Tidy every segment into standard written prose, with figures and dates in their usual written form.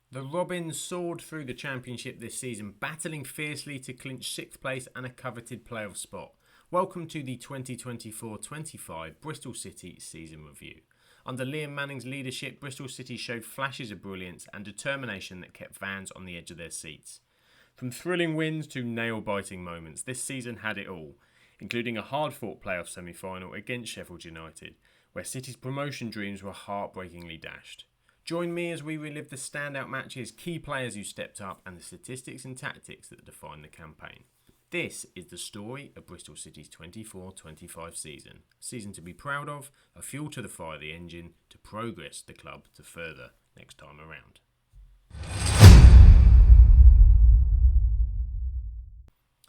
The Robins soared through the Championship this season, battling fiercely to clinch 6th place and a coveted playoff spot. Welcome to the 2024-25 Bristol City season review. Under Liam Manning's leadership, Bristol City showed flashes of brilliance and determination that kept fans on the edge of their seats. From thrilling wins to nail-biting moments, this season had it all, including a hard-fought playoff semi-final against Sheffield United, where City's promotion dreams were heartbreakingly dashed. Join me as we relive the standout matches, key players who stepped up, and the statistics and tactics that define the campaign. This is the story of Bristol City's 24-25 season. A season to be proud of, a fuel to the fire of the engine, to progress the club to further next time around.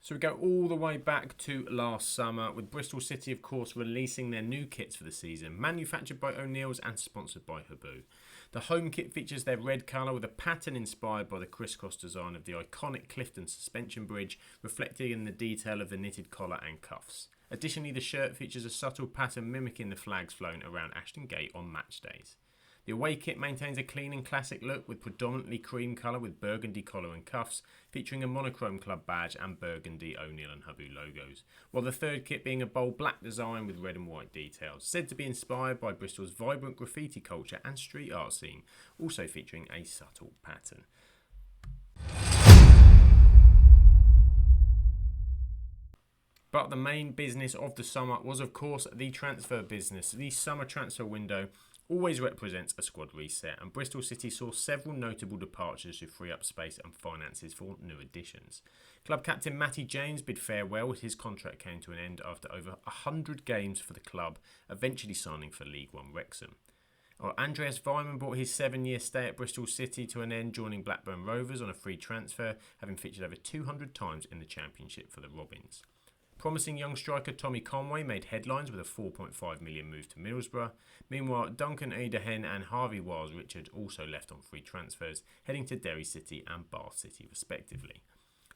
So we go all the way back to last summer, with Bristol City, of course, releasing their new kits for the season, manufactured by O'Neill's and sponsored by Haboo. The home kit features their red colour with a pattern inspired by the crisscross design of the iconic Clifton suspension bridge, reflected in the detail of the knitted collar and cuffs. Additionally, the shirt features a subtle pattern mimicking the flags flown around Ashton Gate on match days. The away kit maintains a clean and classic look with predominantly cream colour with burgundy collar and cuffs, featuring a monochrome club badge and burgundy O'Neill and Haboo logos, while the third kit being a bold black design with red and white details, said to be inspired by Bristol's vibrant graffiti culture and street art scene, also featuring a subtle pattern. But the main business of the summer was, of course, the transfer business. The summer transfer window always represents a squad reset, and Bristol City saw several notable departures to free up space and finances for new additions. Club captain Matty James bid farewell as his contract came to an end after over 100 games for the club, eventually signing for League One Wrexham. Andreas Weimann brought his 7-year stay at Bristol City to an end, joining Blackburn Rovers on a free transfer, having featured over 200 times in the Championship for the Robins. Promising young striker Tommy Conway made headlines with a £4.5 million move to Middlesbrough. Meanwhile, Duncan Ederhen and Harvey Wiles-Richards also left on free transfers, heading to Derry City and Bath City respectively.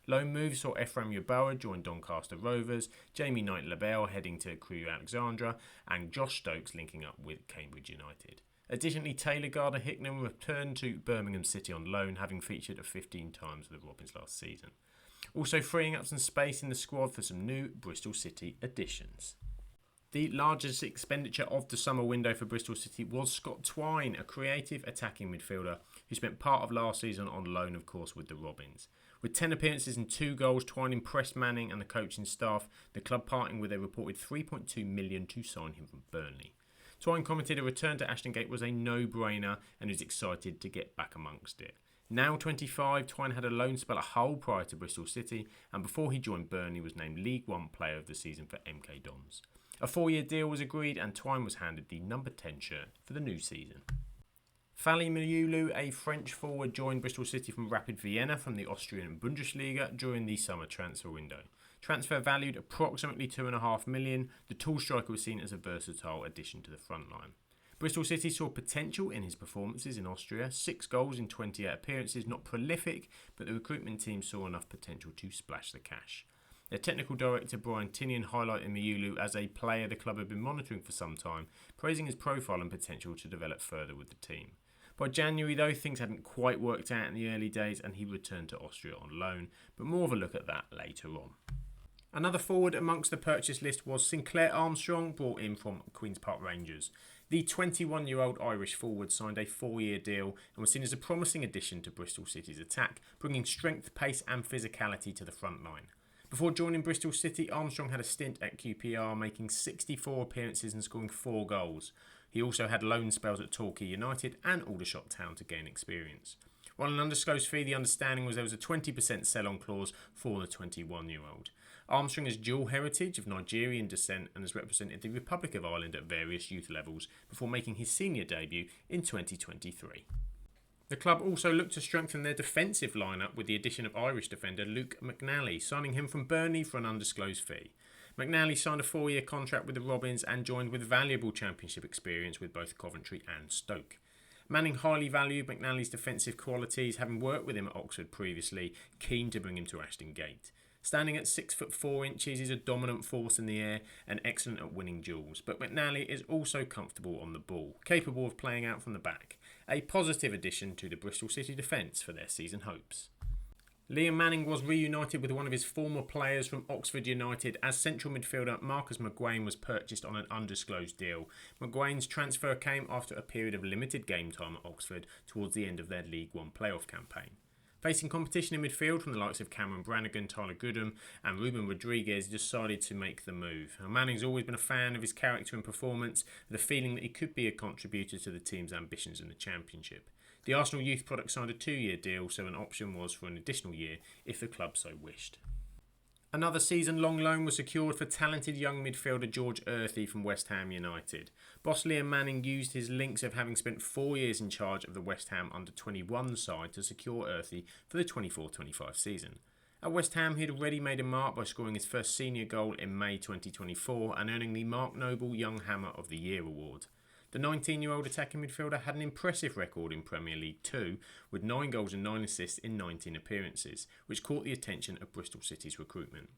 Loan moves saw Ephraim Yeboah join Doncaster Rovers, Jamie Knight-Labelle heading to Crewe Alexandra, and Josh Stokes linking up with Cambridge United. Additionally, Taylor Gardner-Hickman returned to Birmingham City on loan, having featured 15 times for the Robins last season. Also freeing up some space in the squad for some new Bristol City additions. The largest expenditure of the summer window for Bristol City was Scott Twine, a creative attacking midfielder who spent part of last season on loan, of course, with the Robins. With 10 appearances and 2 goals, Twine impressed Manning and the coaching staff, the club parting with a reported £3.2 million to sign him from Burnley. Twine commented a return to Ashton Gate was a no-brainer and is excited to get back amongst it. Now 25, Twine had a loan spell at Hull prior to Bristol City, and before he joined Burnley was named League One Player of the Season for MK Dons. A 4-year deal was agreed and Twine was handed the number 10 shirt for the new season. Fally Miulu, a French forward, joined Bristol City from Rapid Vienna from the Austrian Bundesliga during the summer transfer window. Transfer valued approximately £2.5 million, the tall striker was seen as a versatile addition to the front line. Bristol City saw potential in his performances in Austria, 6 goals in 28 appearances, not prolific, but the recruitment team saw enough potential to splash the cash. Their technical director Brian Tinian highlighted Miulu as a player the club had been monitoring for some time, praising his profile and potential to develop further with the team. By January though, things hadn't quite worked out in the early days and he returned to Austria on loan, but more of a look at that later on. Another forward amongst the purchase list was Sinclair Armstrong, brought in from Queen's Park Rangers. The 21-year-old Irish forward signed a 4-year deal and was seen as a promising addition to Bristol City's attack, bringing strength, pace and physicality to the front line. Before joining Bristol City, Armstrong had a stint at QPR, making 64 appearances and scoring 4 goals. He also had loan spells at Torquay United and Aldershot Town to gain experience. While an undisclosed fee, the understanding was there was a 20% sell-on clause for the 21-year-old. Armstrong has dual heritage of Nigerian descent and has represented the Republic of Ireland at various youth levels before making his senior debut in 2023. The club also looked to strengthen their defensive lineup with the addition of Irish defender Luke McNally, signing him from Burnley for an undisclosed fee. McNally signed a 4-year contract with the Robins and joined with valuable championship experience with both Coventry and Stoke. Manning highly valued McNally's defensive qualities, having worked with him at Oxford previously, keen to bring him to Ashton Gate. Standing at 6'4", he's a dominant force in the air and excellent at winning duels, but McNally is also comfortable on the ball, capable of playing out from the back. a positive addition to the Bristol City defence for their season hopes. Liam Manning was reunited with one of his former players from Oxford United as central midfielder Marcus McGuane was purchased on an undisclosed deal. McGuane's transfer came after a period of limited game time at Oxford towards the end of their League One playoff campaign. Facing competition in midfield from the likes of Cameron Brannigan, Tyler Goodham and Ruben Rodriguez, he decided to make the move. Manning's always been a fan of his character and performance, with a feeling that he could be a contributor to the team's ambitions in the Championship. The Arsenal youth product signed a 2-year deal, so an option was for an additional year if the club so wished. Another season-long loan was secured for talented young midfielder George Earthy from West Ham United. Boss Liam Manning used his links of having spent 4 years in charge of the West Ham under-21 side to secure Earthy for the 24-25 season. At West Ham, he had already made a mark by scoring his first senior goal in May 2024 and earning the Mark Noble Young Hammer of the Year award. The 19-year-old attacking midfielder had an impressive record in Premier League 2 with 9 goals and 9 assists in 19 appearances, which caught the attention of Bristol City's recruitment.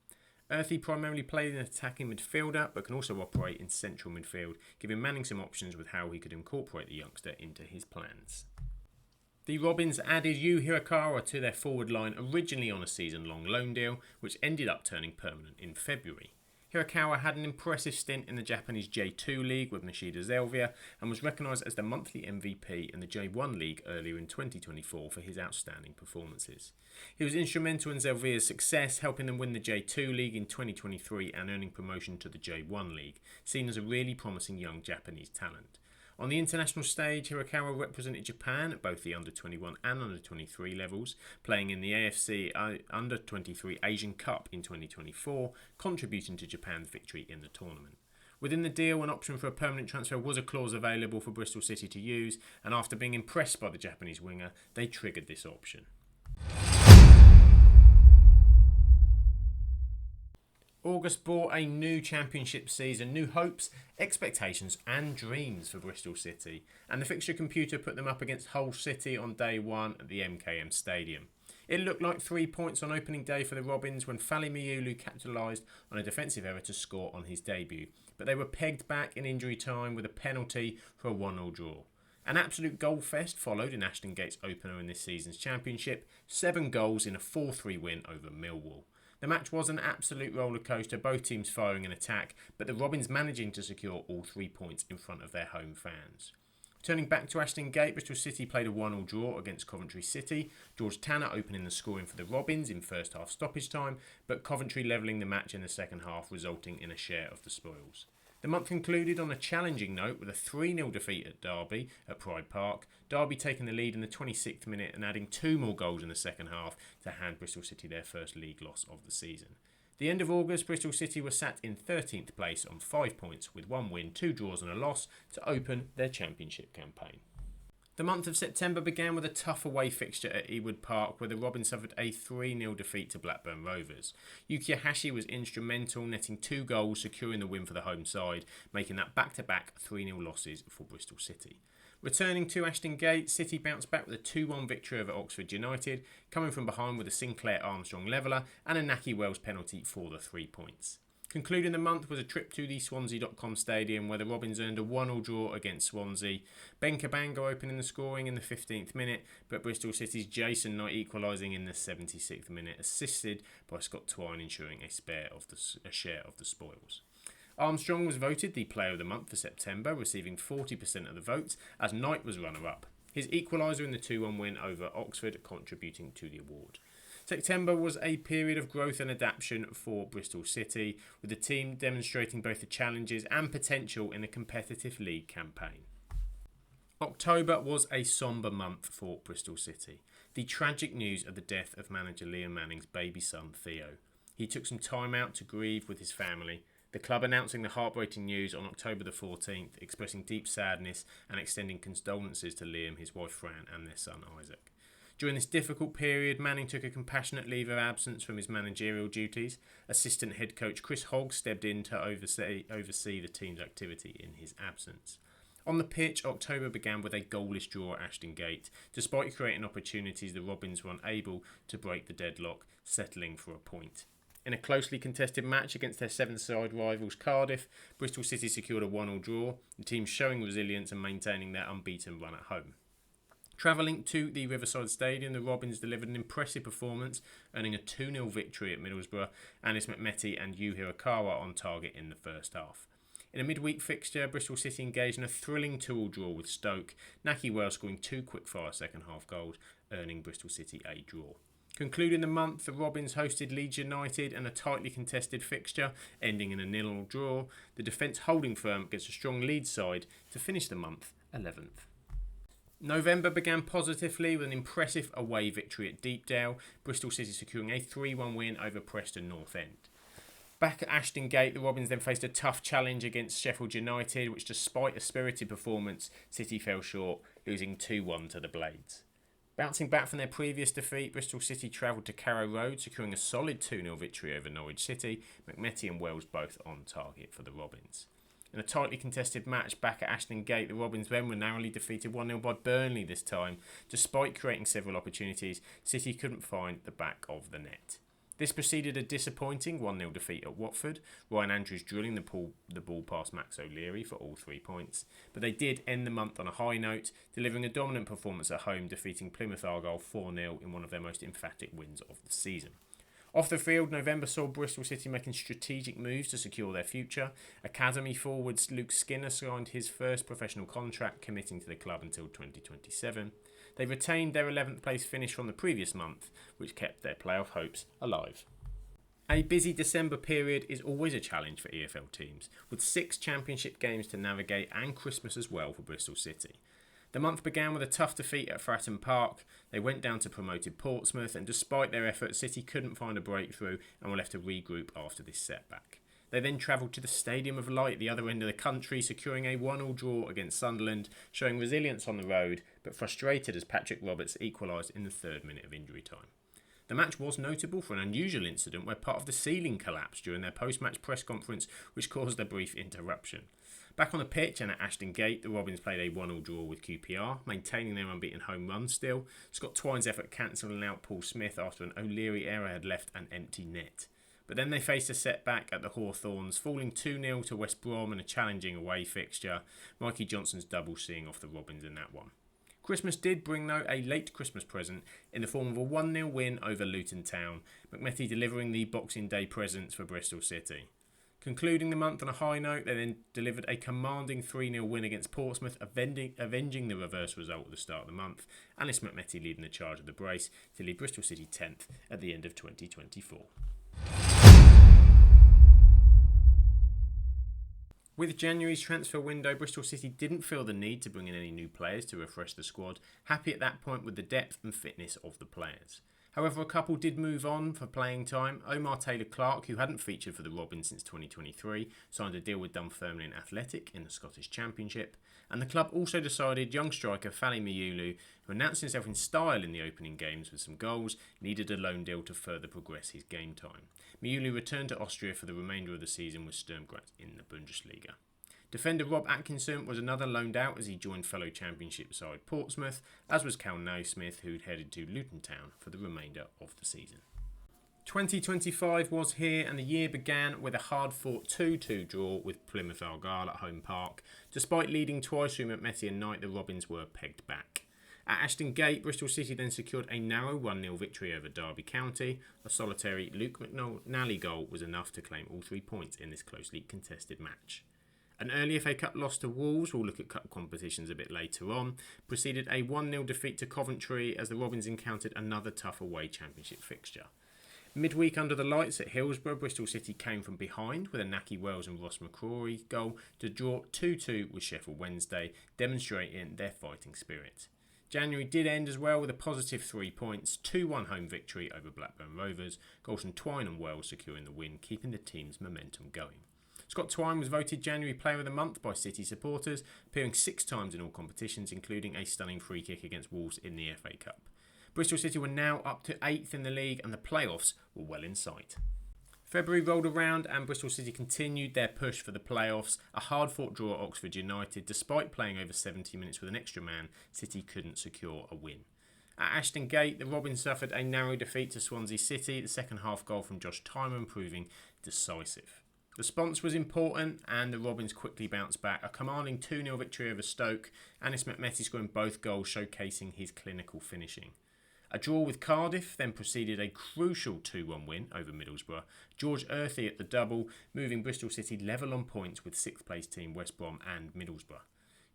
Earthy primarily played an attacking midfielder but can also operate in central midfield, giving Manning some options with how he could incorporate the youngster into his plans. The Robins added Yu Hirakawa to their forward line originally on a season-long loan deal, which ended up turning permanent in February. Hirakawa had an impressive stint in the Japanese J2 League with Nishida Zelvia and was recognised as the monthly MVP in the J1 League earlier in 2024 for his outstanding performances. He was instrumental in Zelvia's success, helping them win the J2 League in 2023 and earning promotion to the J1 League, seen as a really promising young Japanese talent. On the international stage, Hirakawa represented Japan at both the under-21 and under-23 levels, playing in the AFC Under-23 Asian Cup in 2024, contributing to Japan's victory in the tournament. Within the deal, an option for a permanent transfer was a clause available for Bristol City to use, and after being impressed by the Japanese winger, they triggered this option. August brought a new Championship season, new hopes, expectations and dreams for Bristol City, and the fixture computer put them up against Hull City on day one at the MKM Stadium. It looked like 3 points on opening day for the Robins when Fally Miulu capitalised on a defensive error to score on his debut, but they were pegged back in injury time with a penalty for a 1-0 draw. An absolute goal fest followed in Ashton Gate's opener in this season's Championship, 7 goals in a 4-3 win over Millwall. The match was an absolute rollercoaster, both teams firing an attack, but the Robins managing to secure all 3 points in front of their home fans. Turning back to Ashton Gate, Bristol City played a 1-1 draw against Coventry City, George Tanner opening the scoring for the Robins in first half stoppage time, but Coventry levelling the match in the second half, resulting in a share of the spoils. The month concluded on a challenging note with a 3-0 defeat at Derby at Pride Park, Derby taking the lead in the 26th minute and adding 2 more goals in the second half to hand Bristol City their first league loss of the season. The end of August, Bristol City were sat in 13th place on 5 points with 1 win, 2 draws and a loss to open their Championship campaign. The month of September began with a tough away fixture at Ewood Park where the Robins suffered a 3-0 defeat to Blackburn Rovers. Yuki Hashi was instrumental, netting 2 goals, securing the win for the home side, making that back-to-back 3-0 losses for Bristol City. Returning to Ashton Gate, City bounced back with a 2-1 victory over Oxford United, coming from behind with a Sinclair Armstrong leveller and a Naki Wells penalty for the 3 points. Concluding the month was a trip to the Swansea.com stadium where the Robins earned a 1-1 draw against Swansea. Ben Cabango opening the scoring in the 15th minute, but Bristol City's Jason Knight equalising in the 76th minute, assisted by Scott Twine ensuring a share of the spoils. Armstrong was voted the Player of the Month for September, receiving 40% of the votes, as Knight was runner-up. His equaliser in the 2-1 win over Oxford contributing to the award. September was a period of growth and adaptation for Bristol City, with the team demonstrating both the challenges and potential in a competitive league campaign. October was a sombre month for Bristol City. The tragic news of the death of manager Liam Manning's baby son Theo. He took some time out to grieve with his family, the club announcing the heartbreaking news on October the 14th, expressing deep sadness and extending condolences to Liam, his wife Fran and their son Isaac. During this difficult period, Manning took a compassionate leave of absence from his managerial duties. Assistant head coach Chris Hogg stepped in to oversee the team's activity in his absence. On the pitch, October began with a goalless draw at Ashton Gate. Despite creating opportunities, the Robins were unable to break the deadlock, settling for a point. In a closely contested match against their seventh-side rivals Cardiff, Bristol City secured a 1-1 draw, the team showing resilience and maintaining their unbeaten run at home. Travelling to the Riverside Stadium, the Robins delivered an impressive performance, earning a 2-0 victory at Middlesbrough. Anis Mehmeti and Yu Hirakawa on target in the first half. In a midweek fixture, Bristol City engaged in a thrilling 2-2 draw with Stoke, Nahki Wells scoring 2 quick-fire second-half goals, earning Bristol City a draw. Concluding the month, the Robins hosted Leeds United in a tightly contested fixture, ending in a 0-0 draw. The defence holding firm against a strong Leeds side to finish the month 11th. November began positively with an impressive away victory at Deepdale, Bristol City securing a 3-1 win over Preston North End. Back at Ashton Gate, the Robins then faced a tough challenge against Sheffield United, which despite a spirited performance, City fell short, losing 2-1 to the Blades. Bouncing back from their previous defeat, Bristol City travelled to Carrow Road, securing a solid 2-0 victory over Norwich City, Mehmeti and Wells both on target for the Robins. In a tightly contested match back at Ashton Gate, the Robins then were narrowly defeated 1-0 by Burnley this time. Despite creating several opportunities, City couldn't find the back of the net. This preceded a disappointing 1-0 defeat at Watford, Ryan Andrews drilling the ball past Max O'Leary for all 3 points. But they did end the month on a high note, delivering a dominant performance at home, defeating Plymouth Argyle 4-0 in one of their most emphatic wins of the season. Off the field, November saw Bristol City making strategic moves to secure their future. Academy forwards Luke Skinner signed his first professional contract, committing to the club until 2027. They retained their 11th place finish from the previous month, which kept their playoff hopes alive. A busy December period is always a challenge for EFL teams, with 6 championship games to navigate and Christmas as well for Bristol City. The month began with a tough defeat at Fratton Park. They went down to promoted Portsmouth, and despite their efforts, City couldn't find a breakthrough and were left to regroup after this setback. They then travelled to the Stadium of Light at the other end of the country, securing a 1-1 draw against Sunderland, showing resilience on the road, but frustrated as Patrick Roberts equalised in the 3rd minute of injury time. The match was notable for an unusual incident where part of the ceiling collapsed during their post-match press conference, which caused a brief interruption. Back on the pitch and at Ashton Gate, the Robins played a 1-1 draw with QPR, maintaining their unbeaten home run still. Scott Twine's effort cancelling out Paul Smith after an O'Leary error had left an empty net. But then they faced a setback at the Hawthorns, falling 2-0 to West Brom in a challenging away fixture. Mikey Johnson's double seeing off the Robins in that one. Christmas did bring, though, a late Christmas present in the form of a 1-0 win over Luton Town, Mehmeti delivering the Boxing Day presents for Bristol City. Concluding the month on a high note, they then delivered a commanding 3-0 win against Portsmouth, avenging the reverse result at the start of the month. Anis Mehmeti leading the charge of the brace to lead Bristol City 10th at the end of 2024. With January's transfer window, Bristol City didn't feel the need to bring in any new players to refresh the squad, happy at that point with the depth and fitness of the players. However, a couple did move on for playing time. Omar Taylor-Clark, who hadn't featured for the Robins since 2023, signed a deal with Dunfermline Athletic in the Scottish Championship. And the club also decided young striker Fally Miulu, who announced himself in style in the opening games with some goals, needed a loan deal to further progress his game time. Miulu returned to Austria for the remainder of the season with Sturm Graz in the Bundesliga. Defender Rob Atkinson was another loaned out as he joined fellow Championship side Portsmouth, as was Cal Naismith, who'd headed to Luton Town for the remainder of the season. 2025 was here, and the year began with a hard-fought 2-2 draw with Plymouth Argyle at home park. Despite leading twice through Mehmeti and Knight, the Robins were pegged back. At Ashton Gate, Bristol City then secured a narrow 1-0 victory over Derby County. A solitary Luke McNally goal was enough to claim all 3 points in this closely contested match. An early FA Cup loss to Wolves, we'll look at cup competitions a bit later on, preceded a 1-0 defeat to Coventry as the Robins encountered another tough away championship fixture. Midweek under the lights at Hillsborough, Bristol City came from behind with a Nahki Wells and Ross McCrory goal to draw 2-2 with Sheffield Wednesday, demonstrating their fighting spirit. January did end as well with a positive 3 points, 2-1 home victory over Blackburn Rovers, goals from Twine and Wells securing the win, keeping the team's momentum going. Scott Twine was voted January Player of the Month by City supporters, appearing 6 times in all competitions, including a stunning free kick against Wolves in the FA Cup. Bristol City were now up to 8th in the league and the playoffs were well in sight. February rolled around and Bristol City continued their push for the playoffs. A hard-fought draw at Oxford United. Despite playing over 70 minutes with an extra man, City couldn't secure a win. At Ashton Gate, the Robins suffered a narrow defeat to Swansea City, the second half goal from Josh Tyman proving decisive. The response was important and the Robins quickly bounced back. A commanding 2-0 victory over Stoke, Anis McMetty scoring both goals, showcasing his clinical finishing. A draw with Cardiff then preceded a crucial 2-1 win over Middlesbrough. George Earthy at the double, moving Bristol City level on points with 6th place team West Brom and Middlesbrough.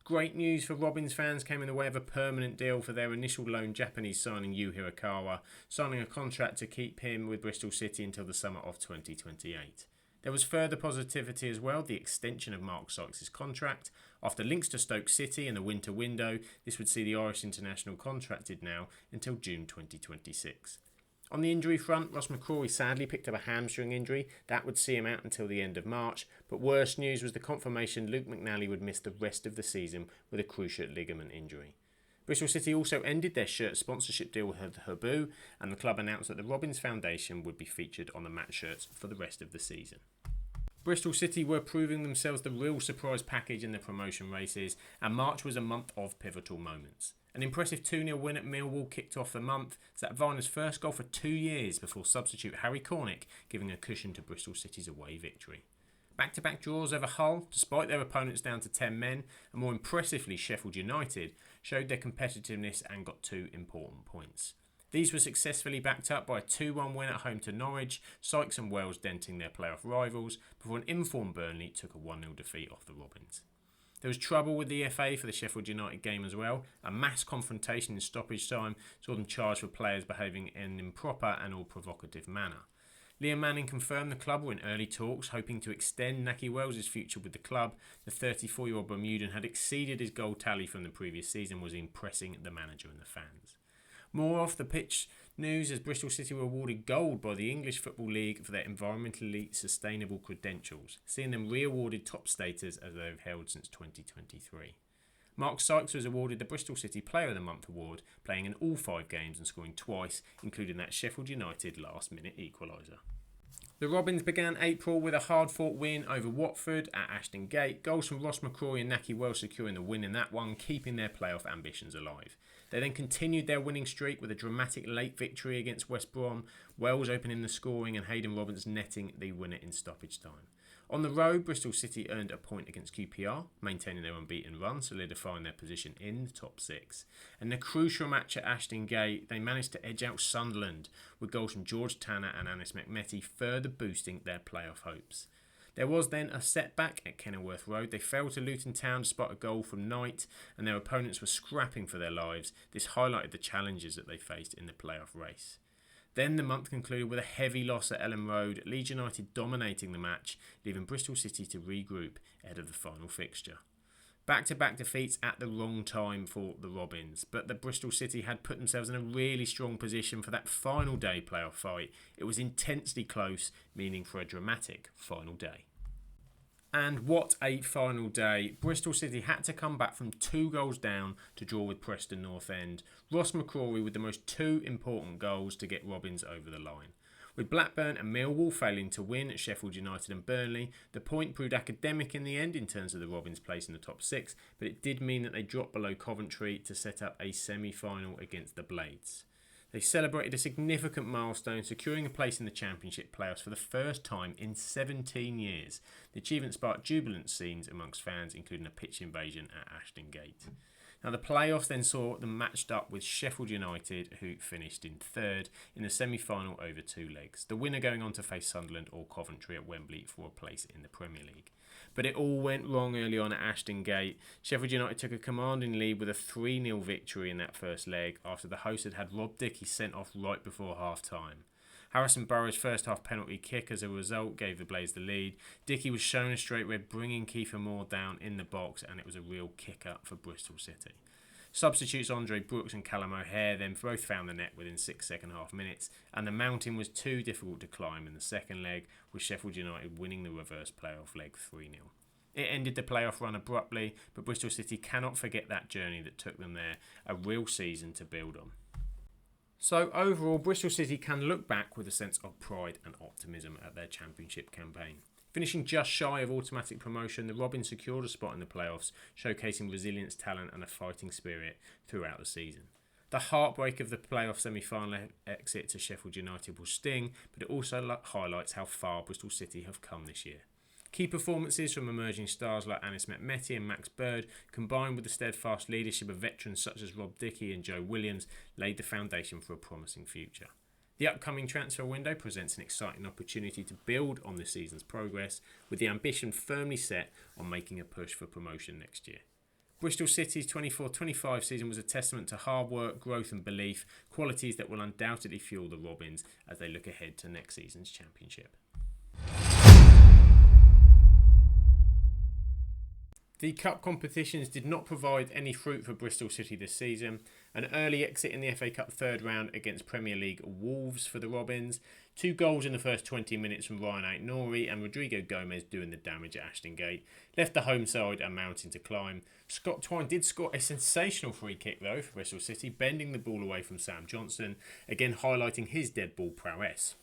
Great news for Robins fans came in the way of a permanent deal for their initial loan Japanese signing Yu Hirakawa, signing a contract to keep him with Bristol City until the summer of 2028. There was further positivity as well, the extension of Mark Sykes' contract. After links to Stoke City in the winter window, this would see the Irish international contracted now until June 2026. On the injury front, Ross McCrory sadly picked up a hamstring injury. That would see him out until the end of March. But worse news was the confirmation Luke McNally would miss the rest of the season with a cruciate ligament injury. Bristol City also ended their shirt sponsorship deal with Habu, and the club announced that the Robins Foundation would be featured on the match shirts for the rest of the season. Bristol City were proving themselves the real surprise package in the promotion races, and March was a month of pivotal moments. An impressive 2-0 win at Millwall kicked off the month. Zach Varner's first goal for 2 years before substitute Harry Cornick giving a cushion to Bristol City's away victory. Back-to-back draws over Hull, despite their opponents down to 10 men, and more impressively Sheffield United, showed their competitiveness and got 2 important points. These were successfully backed up by a 2-1 win at home to Norwich, Sykes and Wells denting their playoff rivals, before an informed Burnley took a 1-0 defeat off the Robins. There was trouble with the FA for the Sheffield United game as well. A mass confrontation in stoppage time saw them charged for players behaving in an improper and all provocative manner. Liam Manning confirmed the club were in early talks, hoping to extend Nahki Wells' future with the club. The 34-year-old Bermudan had exceeded his goal tally from the previous season, was impressing the manager and the fans. More off the pitch news as Bristol City were awarded gold by the English Football League for their environmentally sustainable credentials, seeing them re-awarded top status as they've held since 2023. Mark Sykes was awarded the Bristol City Player of the Month award, playing in all 5 games and scoring twice, including that Sheffield United last-minute equaliser. The Robins began April with a hard-fought win over Watford at Ashton Gate, goals from Ross McCrory and Nahki Wells securing the win in that one, keeping their playoff ambitions alive. They then continued their winning streak with a dramatic late victory against West Brom, Wells opening the scoring and Hayden Robbins netting the winner in stoppage time. On the road, Bristol City earned a point against QPR, maintaining their unbeaten run, solidifying their position in the top 6. And the crucial match at Ashton Gate, they managed to edge out Sunderland, with goals from George Tanner and Anis McMetty further boosting their playoff hopes. There was then a setback at Kenilworth Road. They fell to Luton Town despite a goal from Knight, and their opponents were scrapping for their lives. This highlighted the challenges that they faced in the playoff race. Then the month concluded with a heavy loss at Ellen Road, Leeds United dominating the match, leaving Bristol City to regroup ahead of the final fixture. Back-to-back defeats at the wrong time for the Robins, but the Bristol City had put themselves in a really strong position for that final day playoff fight. It was intensely close, meaning for a dramatic final day. And what a final day. Bristol City had to come back from 2 goals down to draw with Preston North End. Ross McCrory with the most 2 important goals to get Robins over the line. With Blackburn and Millwall failing to win at Sheffield United and Burnley, the point proved academic in the end in terms of the Robins' place in the top 6, but it did mean that they dropped below Coventry to set up a semi-final against the Blades. They celebrated a significant milestone, securing a place in the Championship playoffs for the first time in 17 years. The achievement sparked jubilant scenes amongst fans, including a pitch invasion at Ashton Gate. Now, the playoffs then saw them matched up with Sheffield United, who finished in 3rd in the semi-final over 2 legs. The winner going on to face Sunderland or Coventry at Wembley for a place in the Premier League. But it all went wrong early on at Ashton Gate. Sheffield United took a commanding lead with a 3-0 victory in that first leg after the host had Rob Dickie sent off right before half-time. Harrison Burrow's first half penalty kick as a result gave the Blades the lead. Dickie was shown a straight red, bringing Kiefer Moore down in the box, and it was a real kick-up for Bristol City. Substitutes Andre Brooks and Callum O'Hare then both found the net within 6 second-half minutes, and the mountain was too difficult to climb in the second leg, with Sheffield United winning the reverse playoff leg 3-0. It ended the playoff run abruptly, but Bristol City cannot forget that journey that took them there, a real season to build on. So overall, Bristol City can look back with a sense of pride and optimism at their Championship campaign. Finishing just shy of automatic promotion, the Robins secured a spot in the playoffs, showcasing resilience, talent and a fighting spirit throughout the season. The heartbreak of the playoff semi-final exit to Sheffield United will sting, but it also highlights how far Bristol City have come this year. Key performances from emerging stars like Anis Mehmeti and Max Bird, combined with the steadfast leadership of veterans such as Rob Dickie and Joe Williams, laid the foundation for a promising future. The upcoming transfer window presents an exciting opportunity to build on this season's progress, with the ambition firmly set on making a push for promotion next year. Bristol City's 24-25 season was a testament to hard work, growth and belief, qualities that will undoubtedly fuel the Robins as they look ahead to next season's championship. The cup competitions did not provide any fruit for Bristol City this season. An early exit in the FA Cup third round against Premier League Wolves for the Robins. 2 goals in the first 20 minutes from Ryan Aït-Nouri and Rodrigo Gomez doing the damage at Ashton Gate left the home side a mountain to climb. Scott Twine did score a sensational free kick though for Bristol City, bending the ball away from Sam Johnson, again highlighting his dead ball prowess.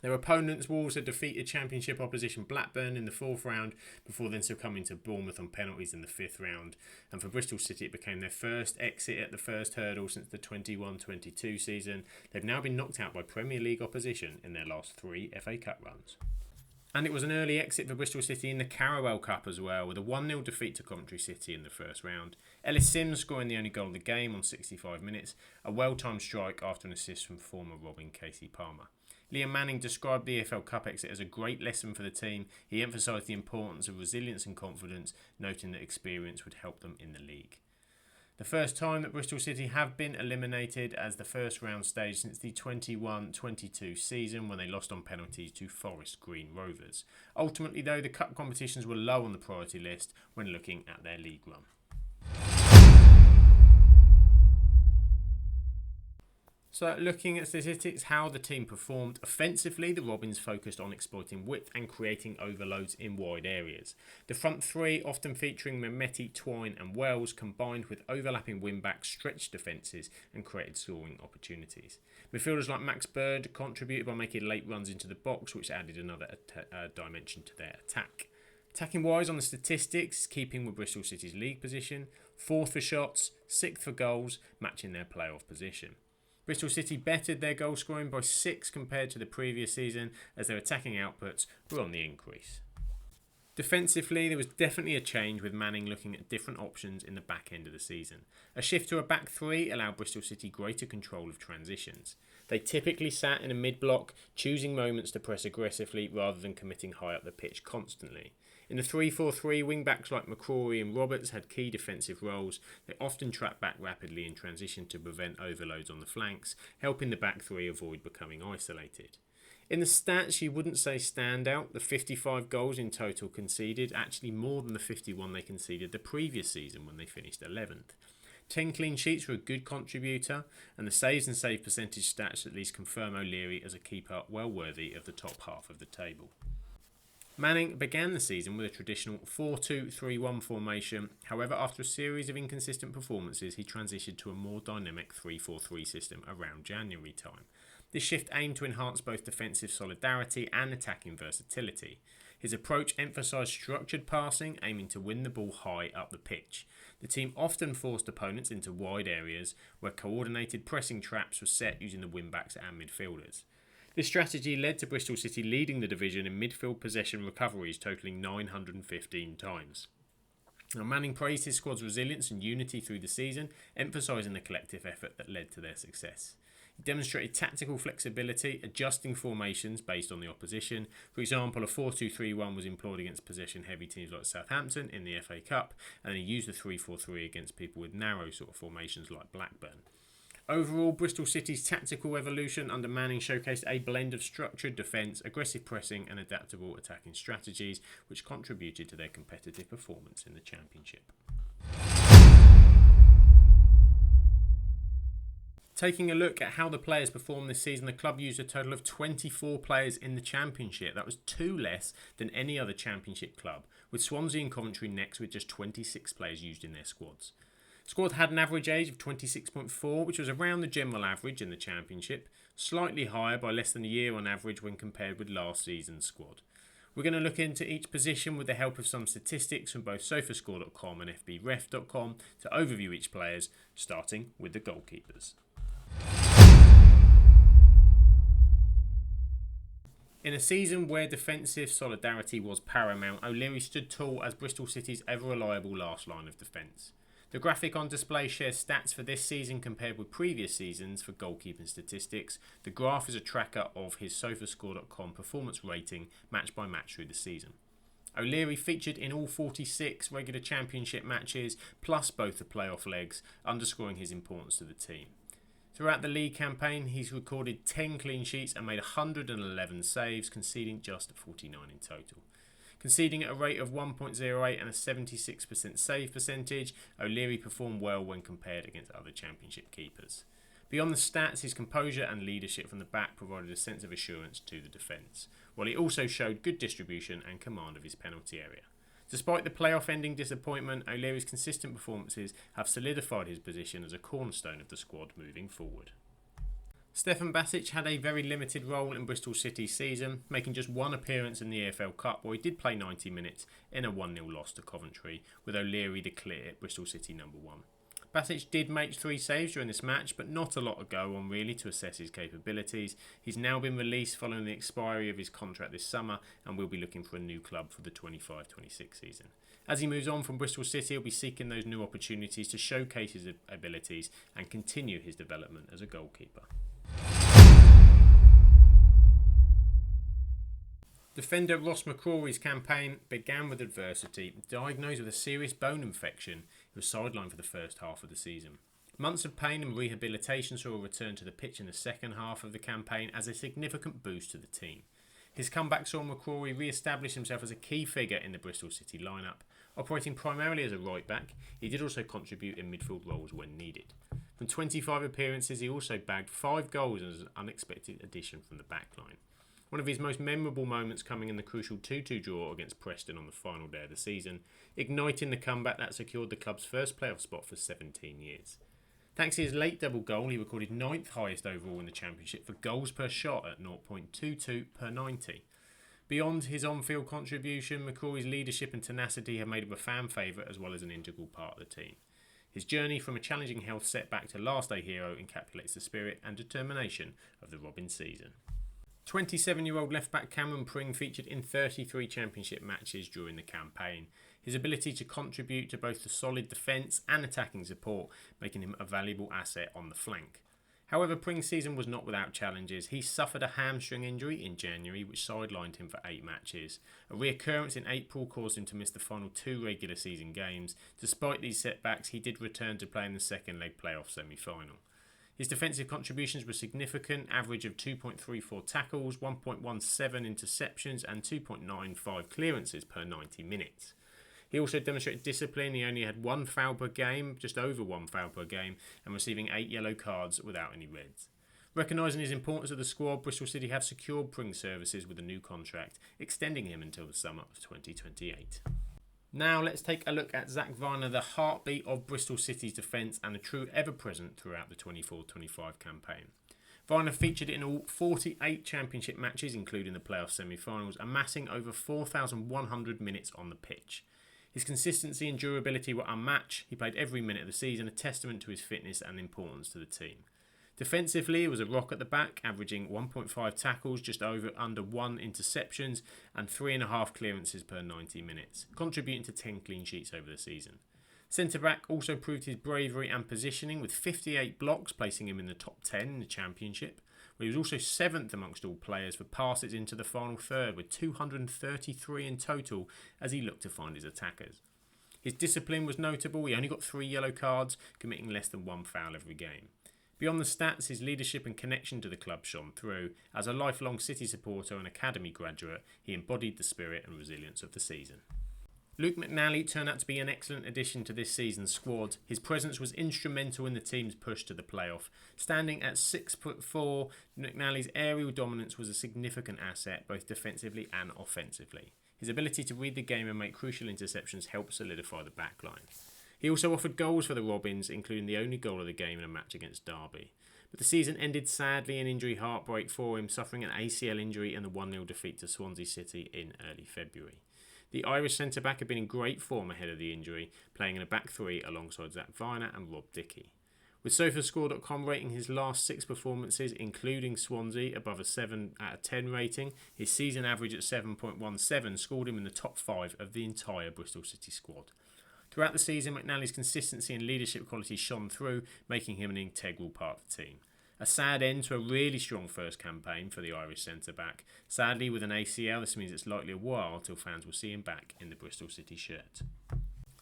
Their opponents, Wolves, had defeated Championship opposition Blackburn in the 4th round before then succumbing to Bournemouth on penalties in the 5th round. And for Bristol City, it became their first exit at the first hurdle since the 21-22 season. They've now been knocked out by Premier League opposition in their last 3 FA Cup runs. And it was an early exit for Bristol City in the Carabao Cup as well, with a 1-0 defeat to Coventry City in the first round. Ellis Sims scoring the only goal of the game on 65 minutes, a well-timed strike after an assist from former Robin Casey Palmer. Liam Manning described the EFL Cup exit as a great lesson for the team. He emphasised the importance of resilience and confidence, noting that experience would help them in the league. The first time that Bristol City have been eliminated as the first round stage since the 21-22 season when they lost on penalties to Forest Green Rovers. Ultimately though, the cup competitions were low on the priority list when looking at their league run. So looking at statistics, how the team performed. Offensively, the Robins focused on exploiting width and creating overloads in wide areas. The front three, often featuring Mehmeti, Twine and Wells, combined with overlapping wing-backs, stretched defences and created scoring opportunities. Midfielders like Max Bird contributed by making late runs into the box, which added another dimension to their attack. Attacking wise on the statistics, keeping with Bristol City's league position, 4th for shots, 6th for goals, matching their playoff position. Bristol City bettered their goal scoring by 6 compared to the previous season as their attacking outputs were on the increase. Defensively, there was definitely a change with Manning looking at different options in the back end of the season. A shift to a back 3 allowed Bristol City greater control of transitions. They typically sat in a mid-block, choosing moments to press aggressively rather than committing high up the pitch constantly. In the 3-4-3, wing-backs like McCrory and Roberts had key defensive roles. They often trapped back rapidly in transition to prevent overloads on the flanks, helping the back 3 avoid becoming isolated. In the stats, you wouldn't say standout. The 55 goals in total conceded, actually more than the 51 they conceded the previous season when they finished 11th. 10 clean sheets were a good contributor, and the saves and save percentage stats at least confirm O'Leary as a keeper well worthy of the top half of the table. Manning began the season with a traditional 4-2-3-1 formation. However, after a series of inconsistent performances, he transitioned to a more dynamic 3-4-3 system around January time. This shift aimed to enhance both defensive solidarity and attacking versatility. His approach emphasised structured passing, aiming to win the ball high up the pitch. The team often forced opponents into wide areas where coordinated pressing traps were set using the wing-backs and midfielders. This strategy led to Bristol City leading the division in midfield possession recoveries, totalling 915 times. Now, Manning praised his squad's resilience and unity through the season, emphasising the collective effort that led to their success. He demonstrated tactical flexibility, adjusting formations based on the opposition. For example, a 4-2-3-1 was employed against possession-heavy teams like Southampton in the FA Cup, and he used the 3-4-3 against people with narrow sort of formations like Blackburn. Overall, Bristol City's tactical evolution under Manning showcased a blend of structured defence, aggressive pressing and adaptable attacking strategies, which contributed to their competitive performance in the Championship. Taking a look at how the players performed this season, the club used a total of 24 players in the Championship. That was 2 less than any other Championship club, with Swansea and Coventry next with just 26 players used in their squads. Squad had an average age of 26.4, which was around the general average in the Championship, slightly higher by less than a year on average when compared with last season's squad. We're going to look into each position with the help of some statistics from both sofascore.com and fbref.com to overview each players, starting with the goalkeepers. In In a season where defensive solidarity was paramount, O'Leary stood tall as Bristol City's ever-reliable last line of defence. The graphic on display shares stats for this season compared with previous seasons for goalkeeping statistics. The graph is a tracker of his SofaScore.com performance rating match by match through the season. O'Leary featured in all 46 regular championship matches, plus both the playoff legs, underscoring his importance to the team. Throughout the league campaign, he's recorded 10 clean sheets and made 111 saves, conceding just 49 in total. Conceding at a rate of 1.08 and a 76% save percentage, O'Leary performed well when compared against other championship keepers. Beyond the stats, his composure and leadership from the back provided a sense of assurance to the defence, while he also showed good distribution and command of his penalty area. Despite the playoff-ending disappointment, O'Leary's consistent performances have solidified his position as a cornerstone of the squad moving forward. Stefan Basic had a very limited role in Bristol City's season, making just one appearance in the EFL Cup where he did play 90 minutes in a 1-0 loss to Coventry, with O'Leary the clear Bristol City number one. Basic did make 3 saves during this match, but not a lot to go on really to assess his capabilities. He's now been released following the expiry of his contract this summer and will be looking for a new club for the 25-26 season. As he moves on from Bristol City, he'll be seeking those new opportunities to showcase his abilities and continue his development as a goalkeeper. Defender Ross McCrory's campaign began with adversity. Diagnosed with a serious bone infection, he was sidelined for the first half of the season. Months of pain and rehabilitation saw a return to the pitch in the second half of the campaign as a significant boost to the team. His comeback saw McCrory re-establish himself as a key figure in the Bristol City lineup. Operating primarily as a right-back, he did also contribute in midfield roles when needed. From 25 appearances, he also bagged 5 goals as an unexpected addition from the backline. One of his most memorable moments coming in the crucial 2-2 draw against Preston on the final day of the season, igniting the comeback that secured the club's first playoff spot for 17 years. Thanks to his late double goal, he recorded 9th highest overall in the Championship for goals per shot at 0.22 per 90. Beyond his on-field contribution, McCrory's leadership and tenacity have made him a fan favourite as well as an integral part of the team. His journey from a challenging health setback to last-day hero encapsulates the spirit and determination of the Robin season. 27-year-old left-back Cameron Pring featured in 33 championship matches during the campaign. His ability to contribute to both the solid defence and attacking support, making him a valuable asset on the flank. However, Pring's season was not without challenges. He suffered a hamstring injury in January, which sidelined him for 8 matches. A reoccurrence in April caused him to miss the final 2 regular season games. Despite these setbacks, he did return to play in the second leg playoff semi-final. His defensive contributions were significant, average of 2.34 tackles, 1.17 interceptions and 2.95 clearances per 90 minutes. He also demonstrated discipline. He only had 1 foul per game, just over 1 foul per game, and receiving 8 yellow cards without any reds. Recognising his importance to the squad, Bristol City have secured Pring's services with a new contract, extending him until the summer of 2028. Now let's take a look at Zach Varner, the heartbeat of Bristol City's defence and a true ever-present throughout the 24-25 campaign. Varner featured in all 48 championship matches, including the playoff semi-finals, amassing over 4,100 minutes on the pitch. His consistency and durability were unmatched. He played every minute of the season, a testament to his fitness and importance to the team. Defensively, he was a rock at the back, averaging 1.5 tackles, just under 1 interceptions and 3.5 clearances per 90 minutes, contributing to 10 clean sheets over the season. Centre-back also proved his bravery and positioning with 58 blocks, placing him in the top 10 in the Championship, where he was also 7th amongst all players for passes into the final third, with 233 in total as he looked to find his attackers. His discipline was notable. He only got 3 yellow cards, committing less than 1 foul every game. Beyond the stats, his leadership and connection to the club shone through. As a lifelong City supporter and academy graduate, he embodied the spirit and resilience of the season. Luke McNally turned out to be an excellent addition to this season's squad. His presence was instrumental in the team's push to the playoff. Standing at 6'4", McNally's aerial dominance was a significant asset, both defensively and offensively. His ability to read the game and make crucial interceptions helped solidify the backline. He also offered goals for the Robins, including the only goal of the game in a match against Derby. But the season ended sadly in injury heartbreak for him, suffering an ACL injury and the 1-0 defeat to Swansea City in early February. The Irish centre-back had been in great form ahead of the injury, playing in a back 3 alongside Zach Varner and Rob Dickey. With SofaScore.com rating his last 6 performances, including Swansea, above a 7 out of 10 rating, his season average at 7.17 scored him in the top 5 of the entire Bristol City squad. Throughout the season, McNally's consistency and leadership qualities shone through, making him an integral part of the team. A sad end to a really strong first campaign for the Irish centre-back. Sadly, with an ACL, this means it's likely a while till fans will see him back in the Bristol City shirt.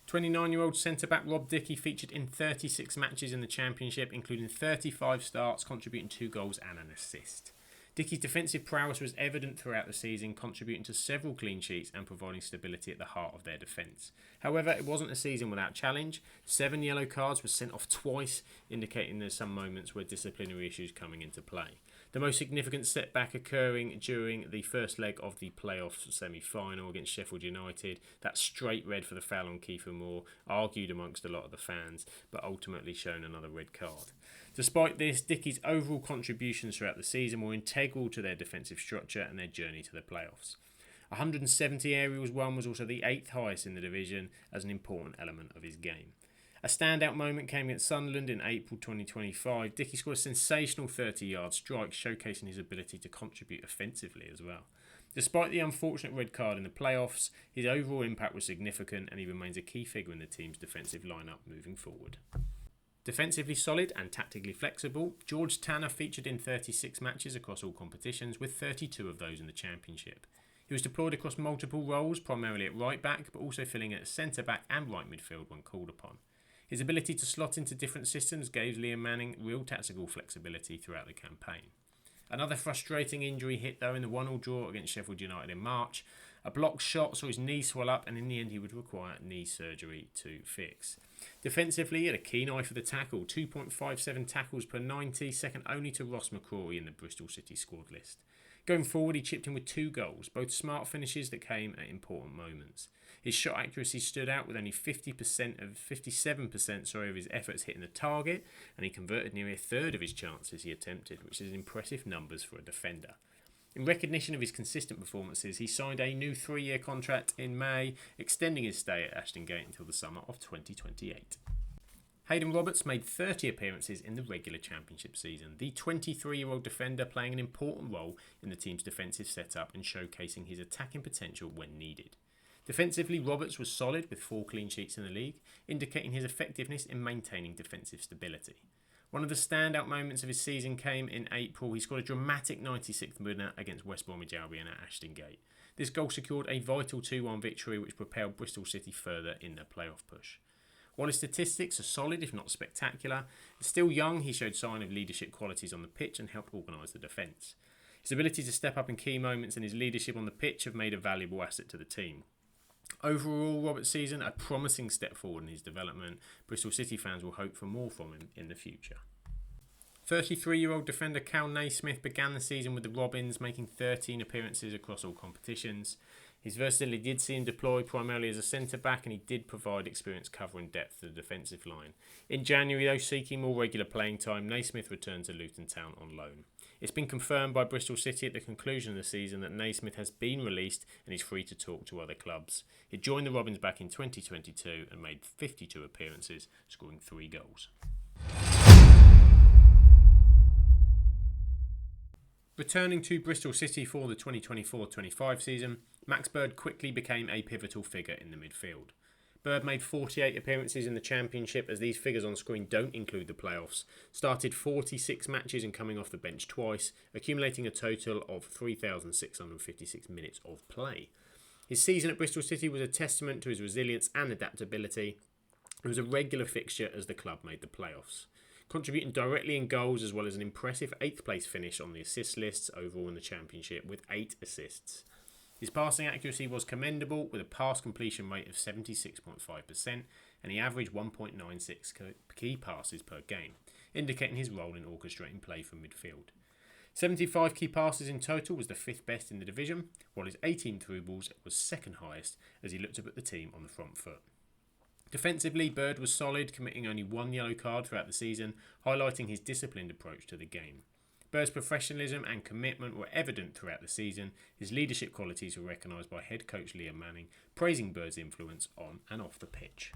29-year-old centre-back Rob Dickie featured in 36 matches in the Championship, including 35 starts, contributing 2 goals and an assist. Dickie's defensive prowess was evident throughout the season, contributing to several clean sheets and providing stability at the heart of their defence. However, it wasn't a season without challenge. 7 yellow cards were sent off twice, indicating there's some moments where disciplinary issues coming into play. The most significant setback occurring during the first leg of the playoff semi-final against Sheffield United. That straight red for the foul on Kiefer Moore, argued amongst a lot of the fans, but ultimately shown another red card. Despite this, Dickie's overall contributions throughout the season were integral to their defensive structure and their journey to the playoffs. 170 aerials won was also the 8th highest in the division as an important element of his game. A standout moment came against Sunderland in April 2025. Dickie scored a sensational 30-yard strike, showcasing his ability to contribute offensively as well. Despite the unfortunate red card in the playoffs, his overall impact was significant and he remains a key figure in the team's defensive lineup moving forward. Defensively solid and tactically flexible, George Tanner featured in 36 matches across all competitions, with 32 of those in the Championship. He was deployed across multiple roles, primarily at right back, but also filling at centre back and right midfield when called upon. His ability to slot into different systems gave Liam Manning real tactical flexibility throughout the campaign. Another frustrating injury hit though in the 1-1 draw against Sheffield United in March. A blocked shot saw his knee swell up, and in the end he would require knee surgery to fix. Defensively, he had a keen eye for the tackle, 2.57 tackles per 90, second only to Ross McCrory in the Bristol City squad list. Going forward, he chipped in with 2 goals, both smart finishes that came at important moments. His shot accuracy stood out, with only 57% of his efforts hitting the target, and he converted nearly a third of his chances he attempted, which is impressive numbers for a defender. In recognition of his consistent performances, he signed a new 3-year contract in May, extending his stay at Ashton Gate until the summer of 2028. Hayden Roberts made 30 appearances in the regular Championship season, the 23-year-old defender playing an important role in the team's defensive setup and showcasing his attacking potential when needed. Defensively, Roberts was solid with 4 clean sheets in the league, indicating his effectiveness in maintaining defensive stability. One of the standout moments of his season came in April. He scored a dramatic 96th winner against West Bromwich Albion at Ashton Gate. This goal secured a vital 2-1 victory which propelled Bristol City further in their playoff push. While his statistics are solid if not spectacular, still young, he showed sign of leadership qualities on the pitch and helped organise the defence. His ability to step up in key moments and his leadership on the pitch have made a valuable asset to the team. Overall, Roberts' season, a promising step forward in his development. Bristol City fans will hope for more from him in the future. 33-year-old defender Cal Naismith began the season with the Robins, making 13 appearances across all competitions. His versatility did see him deployed primarily as a centre-back, and he did provide experience covering depth to the defensive line. In January, though, seeking more regular playing time, Naismith returned to Luton Town on loan. It's been confirmed by Bristol City at the conclusion of the season that Naismith has been released and is free to talk to other clubs. He joined the Robins back in 2022 and made 52 appearances, scoring 3 goals. Returning to Bristol City for the 2024-25 season, Max Bird quickly became a pivotal figure in the midfield. Bird made 48 appearances in the Championship, as these figures on screen don't include the playoffs, started 46 matches and coming off the bench twice, accumulating a total of 3,656 minutes of play. His season at Bristol City was a testament to his resilience and adaptability. It was a regular fixture as the club made the playoffs, contributing directly in goals as well as an impressive 8th place finish on the assist lists overall in the Championship with 8 assists. His passing accuracy was commendable, with a pass completion rate of 76.5%, and he averaged 1.96 key passes per game, indicating his role in orchestrating play from midfield. 75 key passes in total was the 5th best in the division, while his 18 through balls was 2nd highest as he looked to put the team on the front foot. Defensively, Bird was solid, committing only 1 yellow card throughout the season, highlighting his disciplined approach to the game. Bird's professionalism and commitment were evident throughout the season. His leadership qualities were recognised by head coach Liam Manning, praising Bird's influence on and off the pitch.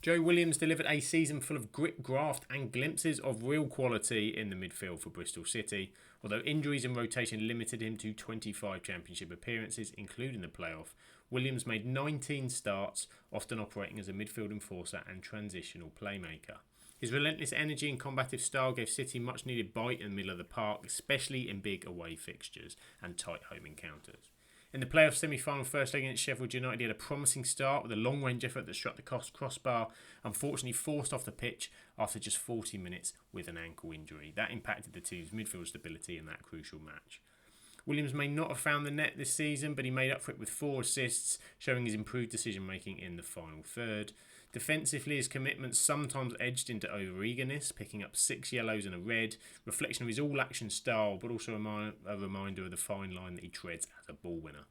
Joe Williams delivered a season full of grit, graft and glimpses of real quality in the midfield for Bristol City, although injuries and rotation limited him to 25 championship appearances, including the playoff. Williams made 19 starts, often operating as a midfield enforcer and transitional playmaker. His relentless energy and combative style gave City much needed bite in the middle of the park, especially in big away fixtures and tight home encounters. In the playoff semi-final first leg against Sheffield United, he had a promising start with a long-range effort that struck the crossbar, unfortunately forced off the pitch after just 40 minutes with an ankle injury. That impacted the team's midfield stability in that crucial match. Williams may not have found the net this season, but he made up for it with 4 assists, showing his improved decision-making in the final third. Defensively, his commitment sometimes edged into over-eagerness, picking up 6 yellows and a red, reflection of his all-action style, but also a reminder of the fine line that he treads as a ball winner.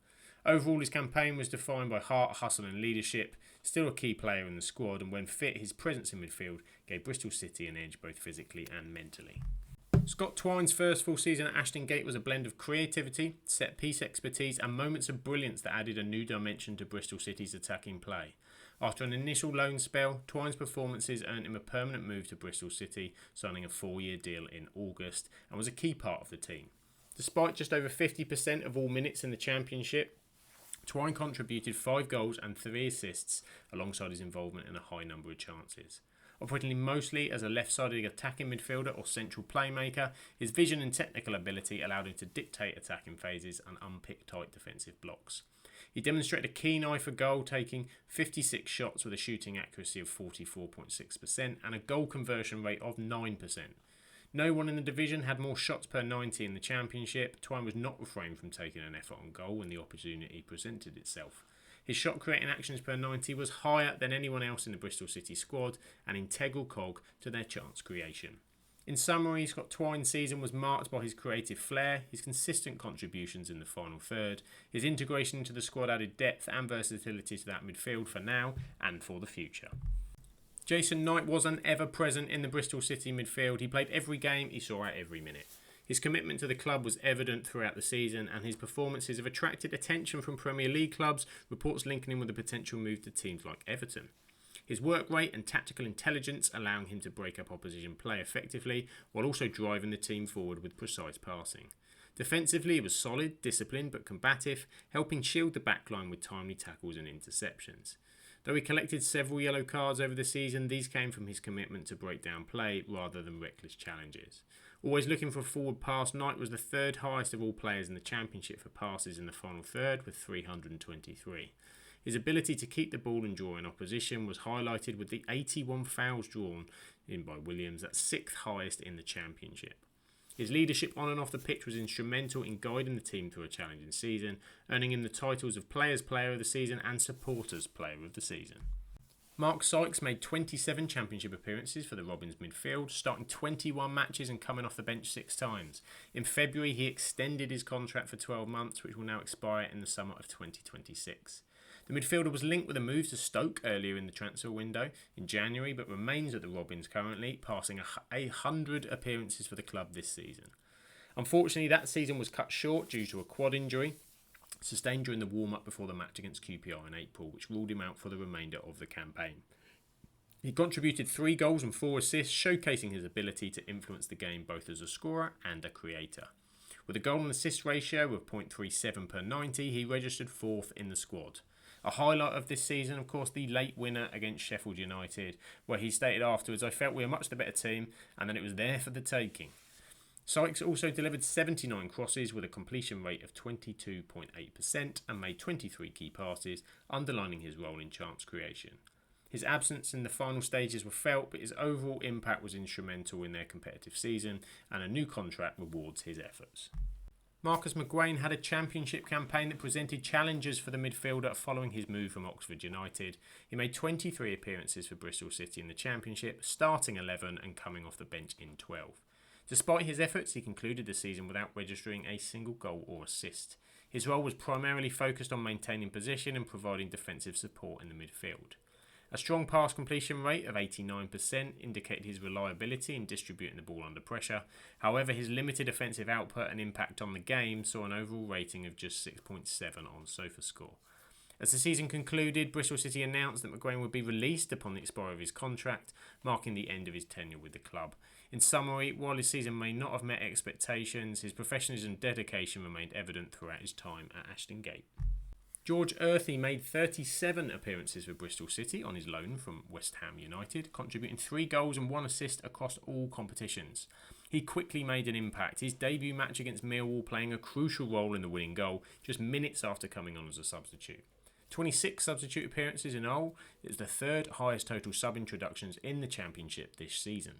Overall, his campaign was defined by heart, hustle and leadership, still a key player in the squad, and when fit, his presence in midfield gave Bristol City an edge both physically and mentally. Scott Twine's first full season at Ashton Gate was a blend of creativity, set-piece expertise and moments of brilliance that added a new dimension to Bristol City's attacking play. After an initial loan spell, Twine's performances earned him a permanent move to Bristol City, signing a 4-year deal in August, and was a key part of the team. Despite just over 50% of all minutes in the Championship, Twine contributed 5 goals and 3 assists alongside his involvement in a high number of chances. Operating mostly as a left-sided attacking midfielder or central playmaker, his vision and technical ability allowed him to dictate attacking phases and unpick tight defensive blocks. He demonstrated a keen eye for goal, taking 56 shots with a shooting accuracy of 44.6% and a goal conversion rate of 9%. No one in the division had more shots per 90 in the Championship. Twine was not refrained from taking an effort on goal when the opportunity presented itself. His shot creating actions per 90 was higher than anyone else in the Bristol City squad, an integral cog to their chance creation. In summary, Scott Twine's season was marked by his creative flair, his consistent contributions in the final third, his integration into the squad added depth and versatility to that midfield for now and for the future. Jason Knight wasn't ever present in the Bristol City midfield. He played every game, he saw out every minute. His commitment to the club was evident throughout the season, and his performances have attracted attention from Premier League clubs, reports linking him with a potential move to teams like Everton. His work rate and tactical intelligence allowing him to break up opposition play effectively, while also driving the team forward with precise passing. Defensively, he was solid, disciplined but combative, helping shield the backline with timely tackles and interceptions. Though he collected several yellow cards over the season, these came from his commitment to break down play rather than reckless challenges. Always looking for a forward pass, Knight was the 3rd highest of all players in the Championship for passes in the final third with 323. His ability to keep the ball and draw in opposition was highlighted with the 81 fouls drawn in by Williams, that's 6th highest in the Championship. His leadership on and off the pitch was instrumental in guiding the team through a challenging season, earning him the titles of Players Player of the Season and Supporters Player of the Season. Mark Sykes made 27 Championship appearances for the Robins midfield, starting 21 matches and coming off the bench 6 times. In February, he extended his contract for 12 months, which will now expire in the summer of 2026. The midfielder was linked with a move to Stoke earlier in the transfer window in January, but remains at the Robins currently, passing 100 appearances for the club this season. Unfortunately, that season was cut short due to a quad injury sustained during the warm-up before the match against QPR in April, which ruled him out for the remainder of the campaign. He contributed 3 goals and 4 assists, showcasing his ability to influence the game both as a scorer and a creator. With a goal and assist ratio of 0.37 per 90, he registered 4th in the squad. A highlight of this season, of course, the late winner against Sheffield United, where he stated afterwards, "I felt we were much the better team and that it was there for the taking." Sykes also delivered 79 crosses with a completion rate of 22.8% and made 23 key passes, underlining his role in chance creation. His absence in the final stages were felt, but his overall impact was instrumental in their competitive season, and a new contract rewards his efforts. Marcus McGuane had a Championship campaign that presented challenges for the midfielder following his move from Oxford United. He made 23 appearances for Bristol City in the Championship, starting 11 and coming off the bench in 12. Despite his efforts, he concluded the season without registering a single goal or assist. His role was primarily focused on maintaining position and providing defensive support in the midfield. A strong pass completion rate of 89% indicated his reliability in distributing the ball under pressure. However, his limited offensive output and impact on the game saw an overall rating of just 6.7 on SofaScore. As the season concluded, Bristol City announced that McGrain would be released upon the expiry of his contract, marking the end of his tenure with the club. In summary, while his season may not have met expectations, his professionalism and dedication remained evident throughout his time at Ashton Gate. George Earthy made 37 appearances for Bristol City on his loan from West Ham United, contributing 3 goals and 1 assist across all competitions. He quickly made an impact, his debut match against Millwall playing a crucial role in the winning goal just minutes after coming on as a substitute. 26 substitute appearances in all is the 3rd highest total sub-introductions in the Championship this season.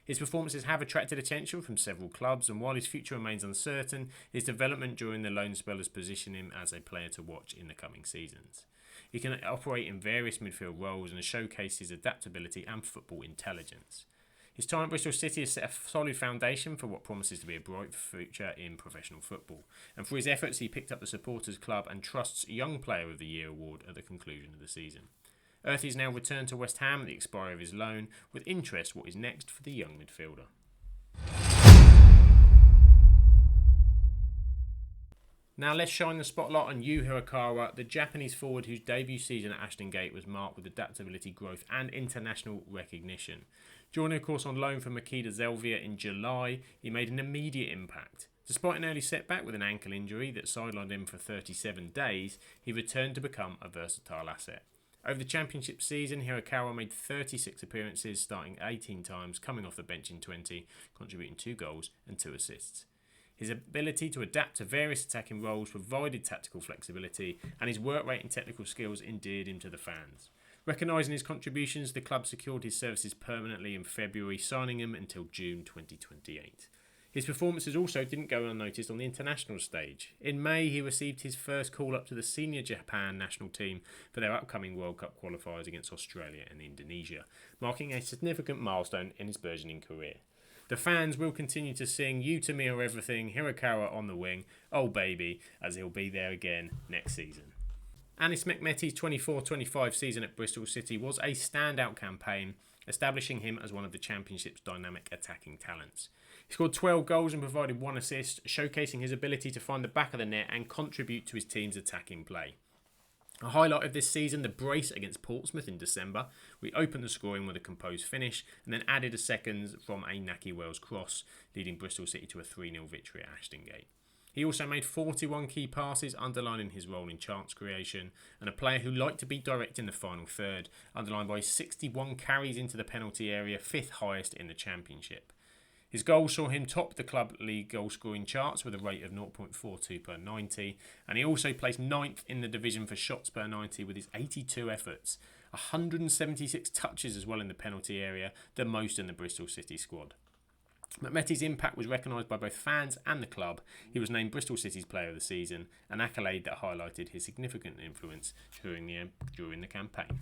His performances have attracted attention from several clubs, and while his future remains uncertain, his development during the loan spell has positioned him as a player to watch in the coming seasons. He can operate in various midfield roles and has showcased his adaptability and football intelligence. His time at Bristol City has set a solid foundation for what promises to be a bright future in professional football. And for his efforts, he picked up the Supporters Club and Trust's Young Player of the Year award at the conclusion of the season. Earthy's now returned to West Ham at the expiry of his loan, with interest what is next for the young midfielder. Now let's shine the spotlight on Yu Hirakawa, the Japanese forward whose debut season at Ashton Gate was marked with adaptability, growth and international recognition. Joining, of course, on loan from Makeda Zelvia in July, he made an immediate impact. Despite an early setback with an ankle injury that sidelined him for 37 days, he returned to become a versatile asset. Over the Championship season, Hirakawa made 36 appearances, starting 18 times, coming off the bench in 20, contributing 2 goals and 2 assists. His ability to adapt to various attacking roles provided tactical flexibility, and his work rate and technical skills endeared him to the fans. Recognising his contributions, the club secured his services permanently in February, signing him until June 2028. His performances also didn't go unnoticed on the international stage. In May, he received his first call-up to the senior Japan national team for their upcoming World Cup qualifiers against Australia and Indonesia, marking a significant milestone in his burgeoning career. The fans will continue to sing "You to Me Are Everything," Hirakawa on the wing, oh baby, as he'll be there again next season. Anis Mehmeti's 24-25 season at Bristol City was a standout campaign, establishing him as one of the Championship's dynamic attacking talents. He scored 12 goals and provided 1 assist, showcasing his ability to find the back of the net and contribute to his team's attacking play. A highlight of this season, the brace against Portsmouth in December. We opened the scoring with a composed finish and then added a second from a Nahki Wells cross, leading Bristol City to a 3-0 victory at Ashton Gate. He also made 41 key passes, underlining his role in chance creation, and a player who liked to be direct in the final third, underlined by his 61 carries into the penalty area, 5th highest in the Championship. His goals saw him top the club league goal scoring charts with a rate of 0.42 per 90, and he also placed 9th in the division for shots per 90 with his 82 efforts, 176 touches as well in the penalty area, the most in the Bristol City squad. Mehmeti's impact was recognised by both fans and the club. He was named Bristol City's Player of the Season, an accolade that highlighted his significant influence during the campaign.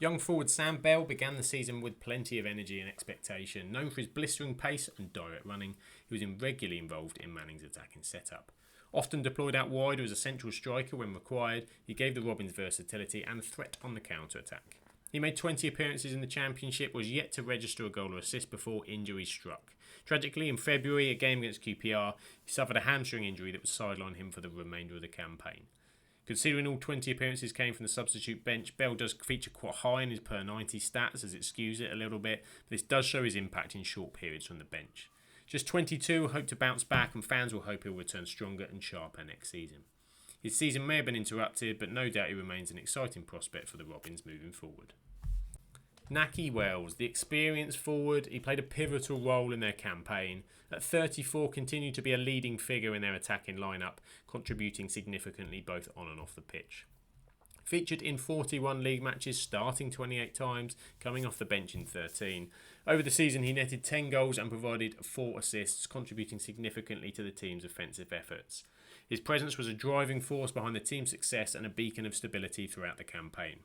Young forward Sam Bell began the season with plenty of energy and expectation. Known for his blistering pace and direct running, he was regularly involved in Manning's attacking setup. Often deployed out wide as a central striker when required, he gave the Robins versatility and threat on the counter-attack. He made 20 appearances in the Championship, was yet to register a goal or assist before injury struck. Tragically, in February, a game against QPR, he suffered a hamstring injury that would sideline him for the remainder of the campaign. Considering all 20 appearances came from the substitute bench, Bell does feature quite high in his per 90 stats, as it skews it a little bit, but this does show his impact in short periods from the bench. Just 22, hope to bounce back, and fans will hope he'll return stronger and sharper next season. His season may have been interrupted, but no doubt he remains an exciting prospect for the Robins moving forward. Nahki Wells, the experienced forward, he played a pivotal role in their campaign. At 34, continued to be a leading figure in their attacking lineup, contributing significantly both on and off the pitch. Featured in 41 league matches, starting 28 times, coming off the bench in 13. Over the season, he netted 10 goals and provided 4 assists, contributing significantly to the team's offensive efforts. His presence was a driving force behind the team's success and a beacon of stability throughout the campaign.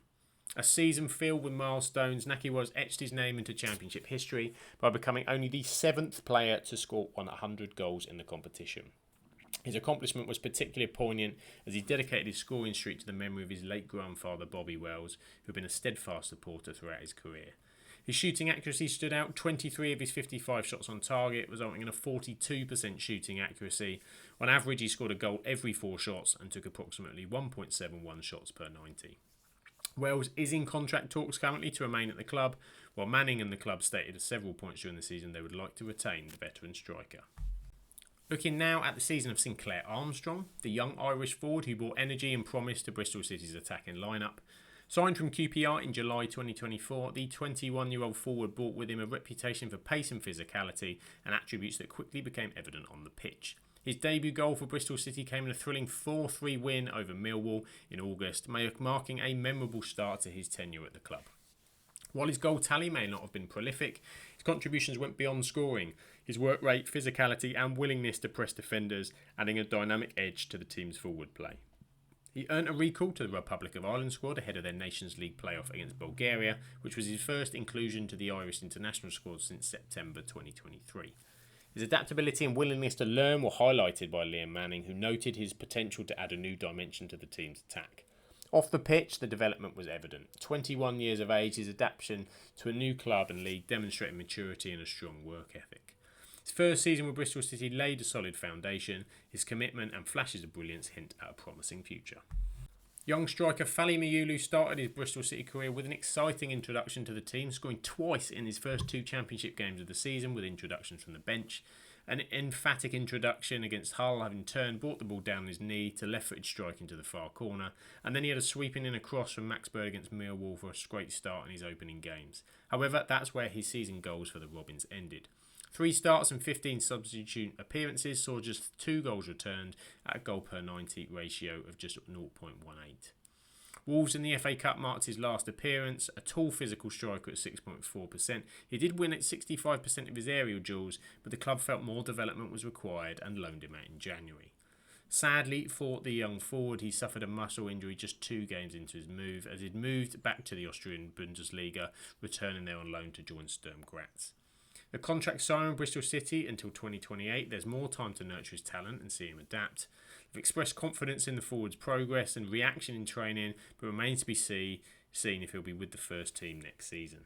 A season filled with milestones, Nahki Wells etched his name into Championship history by becoming only the 7th player to score 100 goals in the competition. His accomplishment was particularly poignant as he dedicated his scoring streak to the memory of his late grandfather Bobby Wells, who had been a steadfast supporter throughout his career. His shooting accuracy stood out, 23 of his 55 shots on target, resulting in a 42% shooting accuracy. On average, he scored a goal every 4 shots and took approximately 1.71 shots per 90. Wells is in contract talks currently to remain at the club, while Manning and the club stated at several points during the season they would like to retain the veteran striker. Looking now at the season of Sinclair Armstrong, the young Irish forward who brought energy and promise to Bristol City's attacking lineup. Signed from QPR in July 2024, the 21-year-old forward brought with him a reputation for pace and physicality, and attributes that quickly became evident on the pitch. His debut goal for Bristol City came in a thrilling 4-3 win over Millwall in August, marking a memorable start to his tenure at the club. While his goal tally may not have been prolific, his contributions went beyond scoring. His work rate, physicality and willingness to press defenders, adding a dynamic edge to the team's forward play. He earned a recall to the Republic of Ireland squad ahead of their Nations League playoff against Bulgaria, which was his first inclusion to the Irish international squad since September 2023. His adaptability and willingness to learn were highlighted by Liam Manning, who noted his potential to add a new dimension to the team's attack. Off the pitch, the development was evident. 21 years of age, his adaptation to a new club and league demonstrated maturity and a strong work ethic. His first season with Bristol City laid a solid foundation. His commitment and flashes of brilliance hint at a promising future. Young striker Fally Mayulu started his Bristol City career with an exciting introduction to the team, scoring twice in his first 2 championship games of the season with introductions from the bench. An emphatic introduction against Hull, having turned, brought the ball down his knee to left-footed strike into the far corner, and then he had a sweeping in a cross from Max Bird against Millwall for a great start in his opening games. However, that's where his season goals for the Robins ended. 3 starts and 15 substitute appearances saw just 2 goals returned at a goal per 90 ratio of just 0.18. Wolves in the FA Cup marked his last appearance, a tall physical striker at 6.4%. He did win at 65% of his aerial duels, but the club felt more development was required and loaned him out in January. Sadly for the young forward, he suffered a muscle injury just 2 games into his move, as he'd moved back to the Austrian Bundesliga, returning there on loan to join Sturm Graz. The contract signed with Bristol City until 2028, there's more time to nurture his talent and see him adapt. They've expressed confidence in the forward's progress and reaction in training, but remains to be seen if he'll be with the first team next season.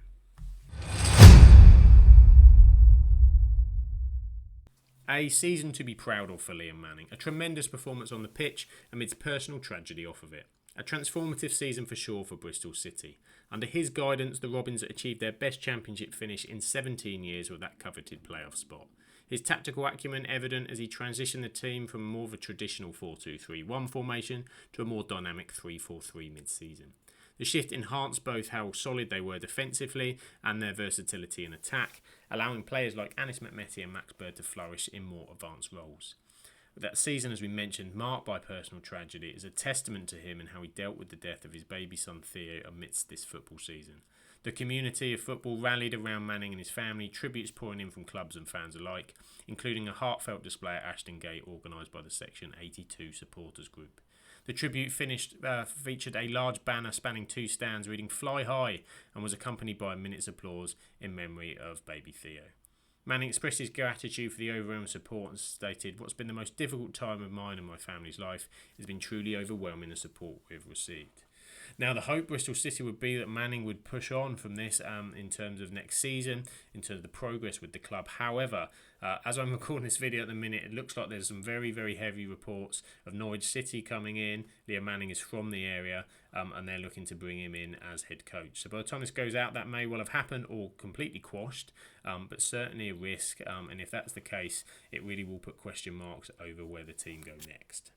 A season to be proud of for Liam Manning. A tremendous performance on the pitch amidst personal tragedy off of it. A transformative season for sure for Bristol City. Under his guidance, the Robins achieved their best championship finish in 17 years with that coveted playoff spot. His tactical acumen evident as he transitioned the team from more of a traditional 4-2-3-1 formation to a more dynamic 3-4-3 mid-season. The shift enhanced both how solid they were defensively and their versatility in attack, allowing players like Anis Mehmeti and Max Bird to flourish in more advanced roles. That season, as we mentioned, marked by personal tragedy, is a testament to him and how he dealt with the death of his baby son Theo amidst this football season. The community of football rallied around Manning and his family, tributes pouring in from clubs and fans alike, including a heartfelt display at Ashton Gate organised by the Section 82 supporters group. The tribute featured a large banner spanning 2 stands reading "Fly High" and was accompanied by a minute's applause in memory of baby Theo. Manning expressed his gratitude for the overwhelming support and stated, "What's been the most difficult time of mine and my family's life has been truly overwhelming the support we've received." Now, the hope Bristol City would be that Manning would push on from this in terms of next season, in terms of the progress with the club. However, as I'm recording this video at the minute, it looks like there's some very, very heavy reports of Norwich City coming in. Liam Manning is from the area, and they're looking to bring him in as head coach. So by the time this goes out, that may well have happened or completely quashed, but certainly a risk. And if that's the case, it really will put question marks over where the team go next.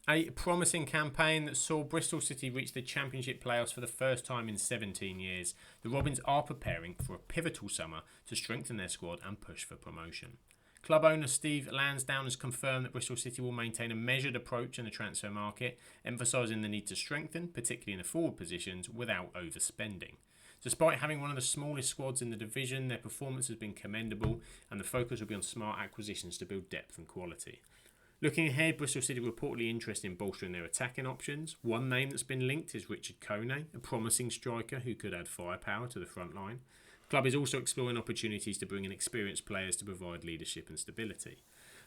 A promising campaign that saw Bristol City reach the Championship playoffs for the first time in 17 years. The Robins are preparing for a pivotal summer to strengthen their squad and push for promotion. Club owner Steve Lansdowne has confirmed that Bristol City will maintain a measured approach in the transfer market, emphasising the need to strengthen, particularly in the forward positions, without overspending. Despite having one of the smallest squads in the division, their performance has been commendable, and the focus will be on smart acquisitions to build depth and quality. Looking ahead, Bristol City are reportedly interested in bolstering their attacking options. One name that's been linked is Richard Kone, a promising striker who could add firepower to the front line. The club is also exploring opportunities to bring in experienced players to provide leadership and stability.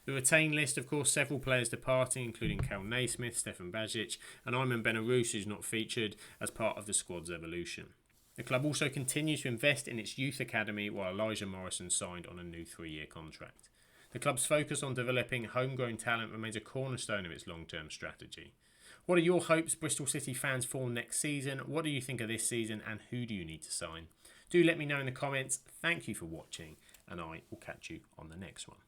The retained list, of course, several players departing, including Cal Naismith, Stefan Bajic, and Ayman Benarous, who's not featured as part of the squad's evolution. The club also continues to invest in its youth academy, while Elijah Morrison signed on a new 3-year contract. The club's focus on developing homegrown talent remains a cornerstone of its long-term strategy. What are your hopes, Bristol City fans, for next season? What do you think of this season, and who do you need to sign? Do let me know in the comments. Thank you for watching, and I will catch you on the next one.